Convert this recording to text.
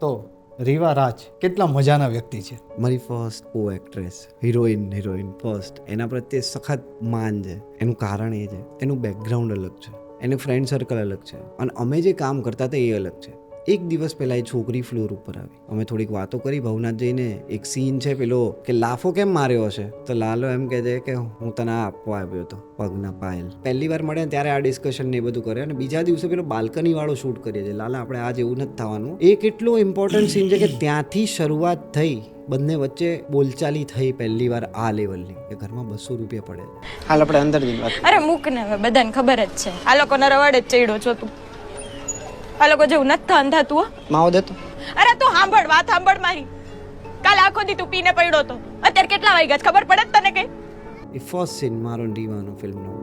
તો રીવા રાજ કેટલા મજાના વ્યક્તિ છે. મારી ફર્સ્ટ કો એક્ટ્રેસ, હિરોઈન ફર્સ્ટ, એના પ્રત્યે સખત માન છે. એનું કારણ એ છે, એનું બેકગ્રાઉન્ડ અલગ છે, એનું ફ્રેન્ડ સર્કલ અલગ છે, અને અમે જે કામ કરતા હતા એ અલગ છે. એક દિવસ પહેલાં એ છોકરી ફ્લોર ઉપર આવી, અમે થોડીક વાતો કરી ભવનાથ જઈને. એક સીન છે પેલો કે લાફો કેમ માર્યો હશે, તો લાલો એમ કહે છે કે હું તને આ આપવા આવ્યો હતો પગના પાયલ. પહેલી વાર મળ્યા ત્યારે આ ડિસ્કશન ને એ બધું કરે, અને બીજા દિવસે પેલો બાલ્કની વાળો શૂટ કરીએ છીએ. લાલા આપણે આ જેવું નથી થવાનું. એ કેટલો ઇમ્પોર્ટન્ટ સીન છે કે ત્યાંથી શરૂઆત થઈ, બંને વચ્ચે બોલચાલી થઈ પહેલી વાર આ લેવલની, કે ઘરમાં 200 રૂપિયા પડે છે. હાલ આપણે અંદર જઈને વાત. અરે મૂક ને, હવે બધાને ખબર જ છે આ લોકોના રવાડે જ ચડ્યો છો તું. આ લોકો જેવું નથી અંધાતું હો. માવો દેતો. અરે તું સાંભળ, વાત સાંભળ મારી. કાલ આખો દી તું પીને પડ્યો તો, અત્યારે કેટલા વાગ્યા છે ખબર પડે જ તને કઈ? એ ફર્સ્ટ સીન મારો રીવાનો ફિલ્મનો,